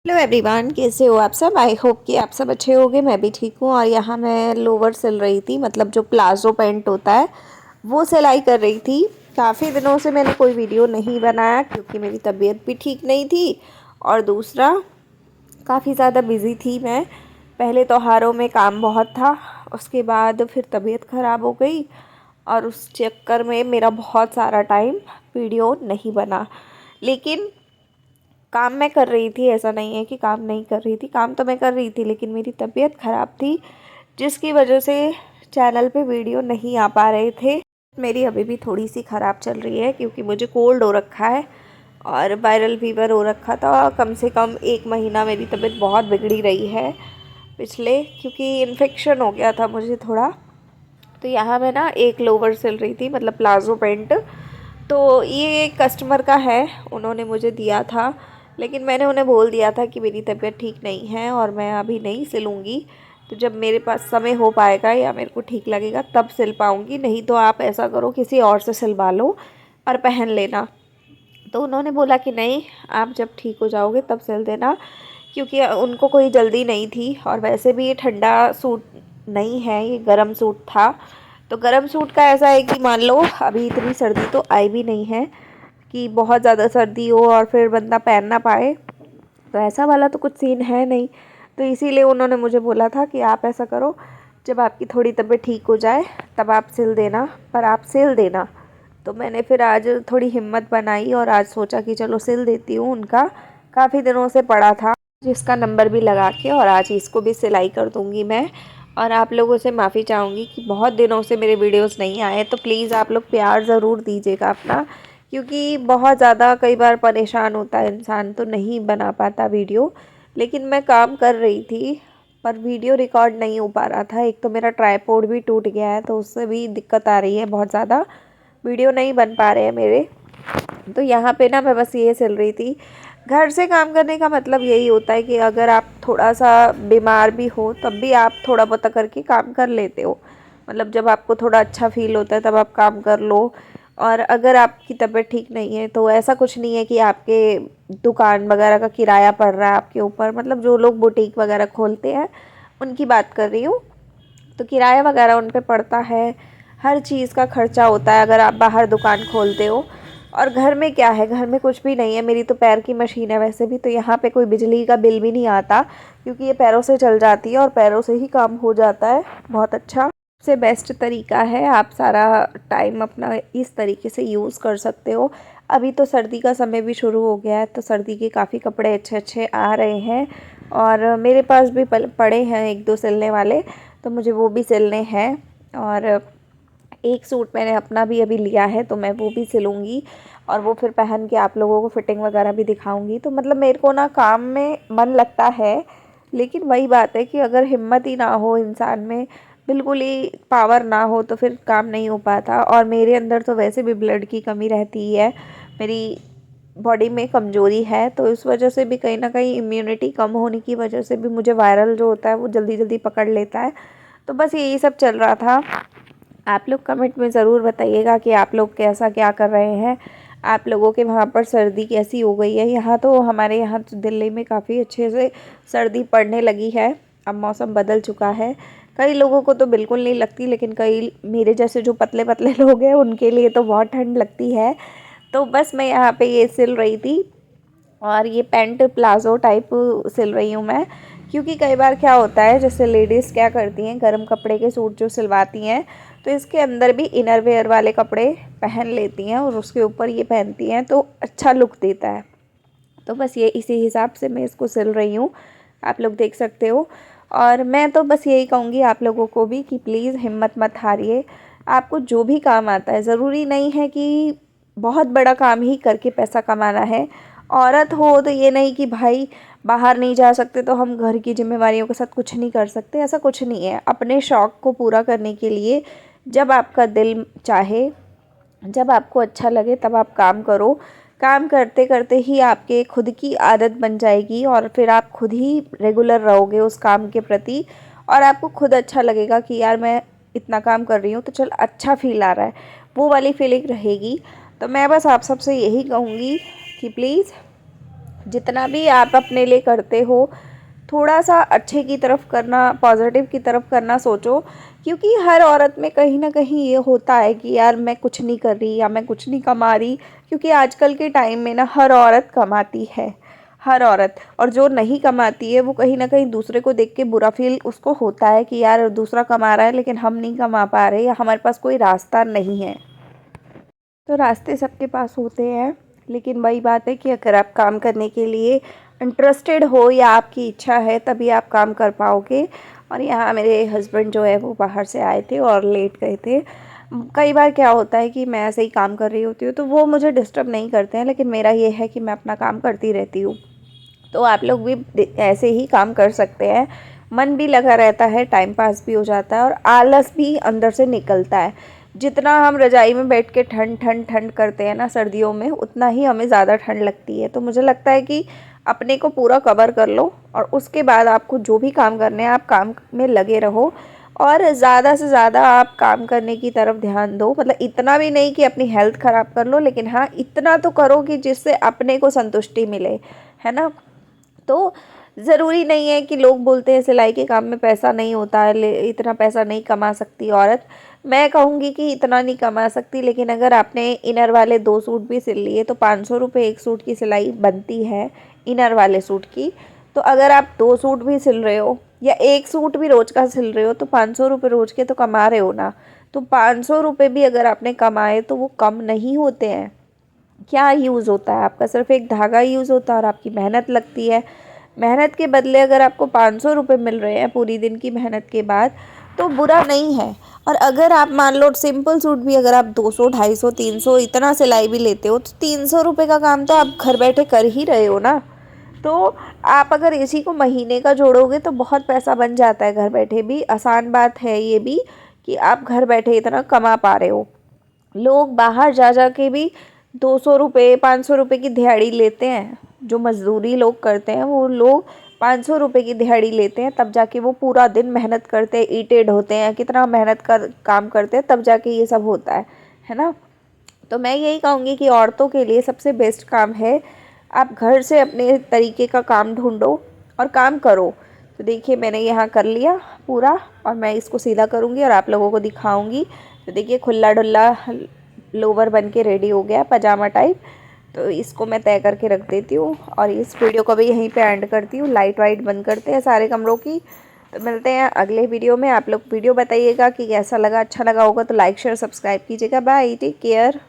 Hello everyone, कैसे हो आप सब। आई होप कि आप सब अच्छे होंगे। मैं भी ठीक हूँ। और यहाँ मैं लोवर सिल रही थी, मतलब जो प्लाजो पैंट होता है वो सिलाई कर रही थी। काफ़ी दिनों से मैंने कोई वीडियो नहीं बनाया क्योंकि मेरी तबीयत भी ठीक नहीं थी, और दूसरा काफ़ी ज़्यादा बिज़ी थी मैं। पहले त्योहारों में काम बहुत था, उसके बाद फिर तबीयत ख़राब हो गई, और उस चक्कर में मेरा बहुत सारा टाइम वीडियो नहीं बना। लेकिन काम मैं कर रही थी, ऐसा नहीं है कि काम नहीं कर रही थी। काम तो मैं कर रही थी, लेकिन मेरी तबीयत ख़राब थी, जिसकी वजह से चैनल पे वीडियो नहीं आ पा रहे थे। मेरी अभी भी थोड़ी सी ख़राब चल रही है क्योंकि मुझे कोल्ड हो रखा है और वायरल फीवर हो रखा था। कम से कम 1 महीना मेरी तबीयत बहुत बिगड़ी रही है पिछले, क्योंकि इन्फेक्शन हो गया था मुझे थोड़ा। तो यहाँ मैं ना एक लोवर सिल रही थी, मतलब प्लाजो पैंट। तो ये एक कस्टमर का है, उन्होंने मुझे दिया था, लेकिन मैंने उन्हें बोल दिया था कि मेरी तबीयत ठीक नहीं है और मैं अभी नहीं सिलूँगी। तो जब मेरे पास समय हो पाएगा या मेरे को ठीक लगेगा तब सिल पाऊँगी, नहीं तो आप ऐसा करो किसी और से सिलवा लो और पहन लेना। तो उन्होंने बोला कि नहीं, आप जब ठीक हो जाओगे तब सिल देना, क्योंकि उनको कोई जल्दी नहीं थी। और वैसे भी ये ठंडा सूट नहीं है, ये गर्म सूट था। तो गर्म सूट का ऐसा है कि मान लो अभी इतनी सर्दी तो आई भी नहीं है कि बहुत ज़्यादा सर्दी हो और फिर बंदा पहन ना पाए। तो ऐसा वाला तो कुछ सीन है नहीं। तो इसीलिए उन्होंने मुझे बोला था कि आप ऐसा करो, जब आपकी थोड़ी तबीयत ठीक हो जाए तब आप सिल देना, पर आप सिल देना। तो मैंने फिर आज थोड़ी हिम्मत बनाई और आज सोचा कि चलो सिल देती हूँ। उनका काफ़ी दिनों से पड़ा था, जिसका नंबर भी लगा के, और आज इसको भी सिलाई कर दूँगी मैं। और आप लोगों से माफ़ी चाहूँगी कि बहुत दिनों से मेरे वीडियोस नहीं आए, तो प्लीज़ आप लोग प्यार ज़रूर दीजिएगा अपना, क्योंकि बहुत ज़्यादा कई बार परेशान होता है इंसान तो नहीं बना पाता वीडियो। लेकिन मैं काम कर रही थी पर वीडियो रिकॉर्ड नहीं हो पा रहा था। एक तो मेरा ट्राईपोड भी टूट गया है, तो उससे भी दिक्कत आ रही है बहुत ज़्यादा, वीडियो नहीं बन पा रहे हैं मेरे। तो यहाँ पे ना मैं बस ये सिल रही थी। घर से काम करने का मतलब यही होता है कि अगर आप थोड़ा सा बीमार भी हो तब भी आप थोड़ा बहुत करके काम कर लेते हो। मतलब जब आपको थोड़ा अच्छा फील होता है तब आप काम कर लो। और अगर आपकी तबीयत ठीक नहीं है तो ऐसा कुछ नहीं है कि आपके दुकान वगैरह का किराया पड़ रहा है आपके ऊपर। मतलब जो लोग बुटीक वगैरह खोलते हैं उनकी बात कर रही हूँ, तो किराया वगैरह उन पे पड़ता है, हर चीज़ का खर्चा होता है अगर आप बाहर दुकान खोलते हो। और घर में क्या है, घर में कुछ भी नहीं है। मेरी तो पैर की मशीन है वैसे भी, तो यहाँ पे कोई बिजली का बिल भी नहीं आता, क्योंकि ये पैरों से चल जाती है और पैरों से ही काम हो जाता है बहुत अच्छा। सबसे बेस्ट तरीका है, आप सारा टाइम अपना इस तरीके से यूज़ कर सकते हो। अभी तो सर्दी का समय भी शुरू हो गया है, तो सर्दी के काफ़ी कपड़े अच्छे अच्छे आ रहे हैं, और मेरे पास भी पड़े हैं एक दो सिलने वाले, तो मुझे वो भी सिलने हैं। और एक सूट मैंने अपना भी अभी लिया है, तो मैं वो भी सिलूँगी और वो फिर पहन के आप लोगों को फिटिंग वगैरह भी दिखाऊंगी। तो मतलब मेरे को ना काम में मन लगता है, लेकिन वही बात है कि अगर हिम्मत ही ना हो इंसान में, बिल्कुल ही पावर ना हो, तो फिर काम नहीं हो पाता। और मेरे अंदर तो वैसे भी ब्लड की कमी रहती ही है, मेरी बॉडी में कमज़ोरी है, तो इस वजह से भी कहीं ना कहीं इम्यूनिटी कम होने की वजह से भी मुझे वायरल जो होता है वो जल्दी जल्दी पकड़ लेता है। तो बस यही सब चल रहा था। आप लोग कमेंट में ज़रूर बताइएगा कि आप लोग कैसा क्या कर रहे हैं। आप लोगों के वहाँ पर सर्दी कैसी हो गई है। यहाँ तो हमारे यहाँ तो दिल्ली में काफ़ी अच्छे से सर्दी पड़ने लगी है, अब मौसम बदल चुका है। कई लोगों को तो बिल्कुल नहीं लगती, लेकिन कई मेरे जैसे जो पतले पतले लोग हैं उनके लिए तो बहुत ठंड लगती है। तो बस मैं यहाँ पे ये सिल रही थी, और ये पैंट प्लाज़ो टाइप सिल रही हूँ मैं, क्योंकि कई बार क्या होता है, जैसे लेडीज़ क्या करती हैं, गर्म कपड़े के सूट जो सिलवाती हैं तो इसके अंदर भी इनर वेयर वाले कपड़े पहन लेती हैं और उसके ऊपर ये पहनती हैं, तो अच्छा लुक देता है। तो बस ये इसी हिसाब से मैं इसको सिल रही हूँ, आप लोग देख सकते हो। और मैं तो बस यही कहूँगी आप लोगों को भी कि प्लीज़ हिम्मत मत हारिए। आपको जो भी काम आता है, ज़रूरी नहीं है कि बहुत बड़ा काम ही करके पैसा कमाना है। औरत हो तो ये नहीं कि भाई बाहर नहीं जा सकते तो हम घर की जिम्मेवारियों के साथ कुछ नहीं कर सकते, ऐसा कुछ नहीं है। अपने शौक़ को पूरा करने के लिए जब आपका दिल चाहे, जब आपको अच्छा लगे तब आप काम करो। काम करते करते ही आपके खुद की आदत बन जाएगी, और फिर आप खुद ही रेगुलर रहोगे उस काम के प्रति, और आपको खुद अच्छा लगेगा कि यार मैं इतना काम कर रही हूँ तो चल अच्छा फील आ रहा है, वो वाली फीलिंग रहेगी। तो मैं बस आप सबसे यही कहूँगी कि प्लीज़ जितना भी आप अपने लिए करते हो थोड़ा सा अच्छे की तरफ करना, पॉजिटिव की तरफ करना सोचो। क्योंकि हर औरत में कहीं ना कहीं ये होता है कि यार मैं कुछ नहीं कर रही या मैं कुछ नहीं कमा रही। क्योंकि आजकल के टाइम में ना हर औरत कमाती है, हर औरत। और जो नहीं कमाती है वो कहीं ना कहीं दूसरे को देख के बुरा फील उसको होता है कि यार दूसरा कमा रहा है लेकिन हम नहीं कमा पा रहे या हमारे पास कोई रास्ता नहीं है। तो रास्ते सबके पास होते हैं, लेकिन वही बात है कि अगर आप काम करने के लिए इंटरेस्टेड हो या आपकी इच्छा है तभी आप काम कर पाओगे। और यहाँ मेरे हस्बैंड जो है वो बाहर से आए थे और लेट गए थे। कई बार क्या होता है कि मैं ऐसे ही काम कर रही होती हूँ तो वो मुझे डिस्टर्ब नहीं करते हैं, लेकिन मेरा ये है कि मैं अपना काम करती रहती हूँ। तो आप लोग भी ऐसे ही काम कर सकते हैं। मन भी लगा रहता है, टाइम पास भी हो जाता है और आलस भी अंदर से निकलता है। जितना हम रज़ाई में बैठ के ठंड ठंड ठंड करते हैं ना सर्दियों में, उतना ही हमें ज़्यादा ठंड लगती है। तो मुझे लगता है कि अपने को पूरा कवर कर लो और उसके बाद आपको जो भी काम करने हैं आप काम में लगे रहो। और ज़्यादा से ज़्यादा आप काम करने की तरफ ध्यान दो। मतलब इतना भी नहीं कि अपनी हेल्थ ख़राब कर लो, लेकिन हाँ इतना तो करो कि जिससे अपने को संतुष्टि मिले, है ना। तो ज़रूरी नहीं है कि लोग बोलते हैं सिलाई के काम में पैसा नहीं होता है, इतना पैसा नहीं कमा सकती औरत। मैं कहूँगी कि इतना नहीं कमा सकती, लेकिन अगर आपने इनर वाले 2 सूट भी सिल लिए तो 500 रुपये एक सूट की सिलाई बनती है, इनर वाले सूट की। तो अगर आप 2 सूट भी सिल रहे हो या एक सूट भी रोज़ का सिल रहे हो तो 500 रुपये रोज़ के तो कमा रहे हो ना। तो 500 रुपये भी अगर आपने कमाए तो वो कम नहीं होते हैं। क्या यूज़ होता है आपका, सिर्फ एक धागा यूज़ होता है और आपकी मेहनत लगती है। मेहनत के बदले अगर आपको 500 रुपये मिल रहे हैं पूरी दिन की मेहनत के बाद तो बुरा नहीं है। और अगर आप मान लो सिंपल सूट भी अगर आप 200 250 300 इतना सिलाई भी लेते हो तो 300 रुपये का काम तो आप घर बैठे कर ही रहे हो ना। तो आप अगर इसी को महीने का जोड़ोगे तो बहुत पैसा बन जाता है घर बैठे भी। आसान बात है ये भी कि आप घर बैठे इतना कमा पा रहे हो। लोग बाहर जा जा के भी 200 रुपये 500 रुपये की दिहाड़ी लेते हैं। जो मज़दूरी लोग करते हैं वो लोग 500 रुपये की दिहाड़ी लेते हैं, तब जाके वो पूरा दिन मेहनत करते हैं, ईटेड होते हैं, कितना मेहनत कर काम करते हैं तब जाके ये सब होता है ना। तो मैं यही कहूँगी कि औरतों के लिए सबसे बेस्ट काम है आप घर से अपने तरीके का काम ढूंढो और काम करो। तो देखिए मैंने यहाँ कर लिया पूरा और मैं इसको सीधा करूँगी और आप लोगों को दिखाऊँगी। तो देखिए खुला डुल्ला लोवर बन के रेडी हो गया, पजामा टाइप। तो इसको मैं तय करके रख देती हूँ और इस वीडियो को भी यहीं पे एंड करती हूँ। लाइट वाइट बंद करते हैं सारे कमरों की। तो मिलते हैं अगले वीडियो में। आप लोग वीडियो बताइएगा कि कैसा लगा, अच्छा लगा होगा तो लाइक शेयर सब्सक्राइब कीजिएगा। Bye, take care.